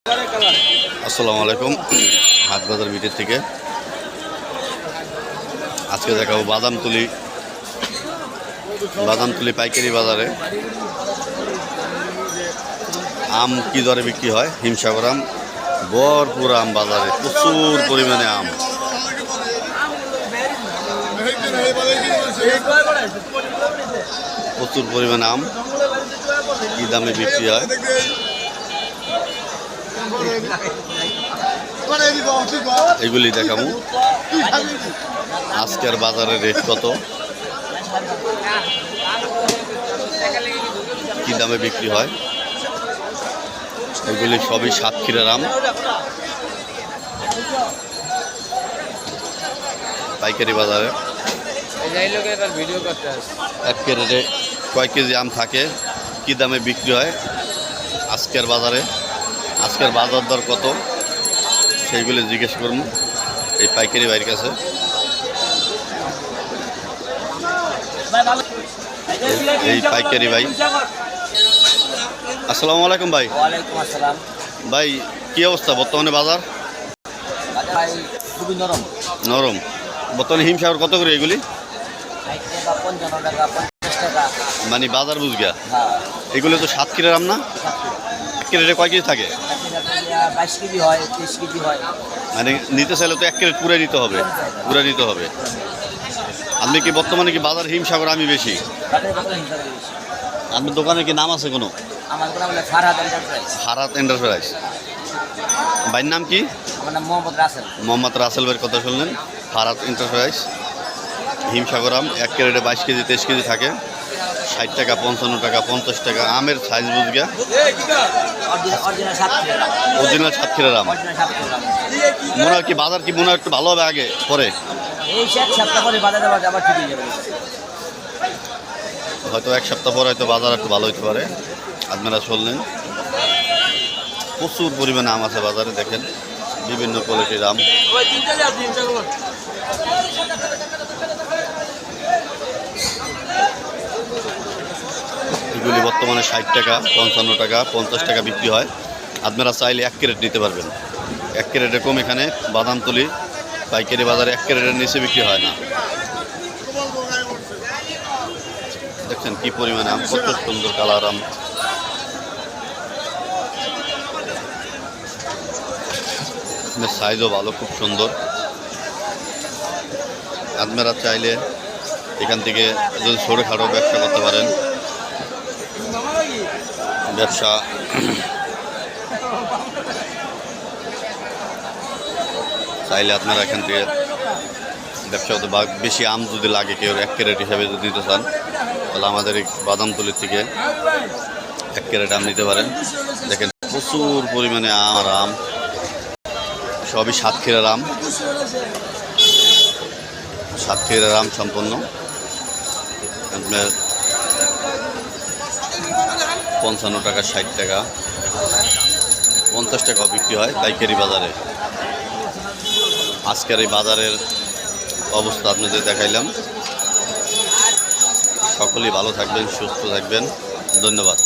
আসসালামু আলাইকুম। হাটবাজার ভিডিও থেকে আজকে দেখাবো বাদামতুলি পাইকারি বাজারে আম কি দরে বিক্রি হয়। হিমসাগর আম, ভরপুর আম বাজারে, প্রচুর পরিমাণে আম। প্রচুর পরিমাণে আম কি দামে বিক্রি হয় এগুলি দেখাবো। আজকের বাজারের রেট কত, কি দামে বিক্রি হয়, এগুলি সবই সাতক্ষীরার আম। পাইকারি বাজারে এক কেজিতে কয় কেজি আম থাকে, কি দামে বিক্রি হয় আজকের বাজারে, আজকের বাজার দর কত, সেইগুলি জিজ্ঞেস করুন এই পাইকারি ভাইয়ের কাছে। এই পাইকারি ভাই, আসসালামু আলাইকুম ভাই। ওয়ালাইকুম আসসালাম। ভাই কি অবস্থা বর্তমানে বাজার? ভাই খুবই নরম। নরম। বর্তমানে হিমসাগর কত করে এগুলি? 55 টাকা, 50 টাকা। মানে বাজার বুঝগা। হ্যাঁ, এগুলো তো সাতক্ষীরার আম না? এক কেজিতে কয় কেজি থাকে? 22 কেজি হয়, 30 কেজি হয়। মানে নিতে চাইলে তো এক কেজি পুরে নিতে হবে, পুরে নিতে হবে। আপনি কি বর্তমানে কি বাজার হিমসাগর আমি বেশি? বাজারে কত হিসাবে বেশি? আপনার দোকানে কি নাম আছে কোনো? আমার নাম হলো ফারহাদ এন্টারপ্রাইজ। ফারহাদ এন্টারপ্রাইজ। ভাইয়ের নাম কি? আমার নাম মোহাম্মদ রাসেল। মোহাম্মদ রাসেল ভাইয়ের কথা শুনলেন। ফারহাদ এন্টারপ্রাইজ। হিমসাগর আম এক কেজিতে 22 কেজি 23 কেজি থাকে। 60 টাকা, 55 টাকা, 50 টাকা। আমের সাইজ বুঝগা। অরিজিনাল সাতক্ষীরা। অরিজিনাল সাতক্ষীরার আম। অরিজিনাল সাতক্ষীরা। মনে হয় কি বাজার কি মনে হয় একটু ভালো হবে আগে পরে? এই এক সপ্তাহ পরে বাজারে আবার ঠিক হয়ে যাবে। হয়তো এক সপ্তাহ পরে হয়তো বাজার একটু ভালো হতে পারে। আপনারা শুনলেন প্রচুর পরিমাণে আম আছে বাজারে, দেখেন বিভিন্ন কোয়ালিটির আম। এগুলি বর্তমানে 60 টাকা, 55 টাকা, 50 টাকা বিক্রি হয়। আপনারা চাইলে 1 ক্যারেট নিতে পারবেন। 1 ক্যারেটে কম এখানে বাদামতুলি পাইকারি বাজারে 1 ক্যারেটের নিচে বিক্রি হয় না। দেখছেন কি পরিমাণে আম, কত সুন্দর কালার আম। সাইজও ভালো, খুব সুন্দর। আপনারা চাইলে এখান থেকে যদি ছোটোখাটো ব্যবসা করতে পারেন, ব্যবসা চাইলে আপনারা এখান থেকে ব্যবসা হতে, বা বেশি আম যদি লাগে কেউ 1 ক্যারেট হিসাবে যদি নিতে চান, তাহলে আমাদের এই বাদামতুলির থেকে 1 ক্যারেট আম নিতে পারেন। দেখেন প্রচুর পরিমাণে আম আর আম, সবই সাতক্ষীরার আম। সাতক্ষীরার আম সম্পূর্ণ। আপনার 55 টাকা, 60 টাকা, 50 টাকাও বিক্রি হয় পাইকারি বাজারে। আজকের এই বাজারের অবস্থা আপনাদের দেখাইলাম। সকলেই ভালো থাকবেন, সুস্থ থাকবেন। ধন্যবাদ।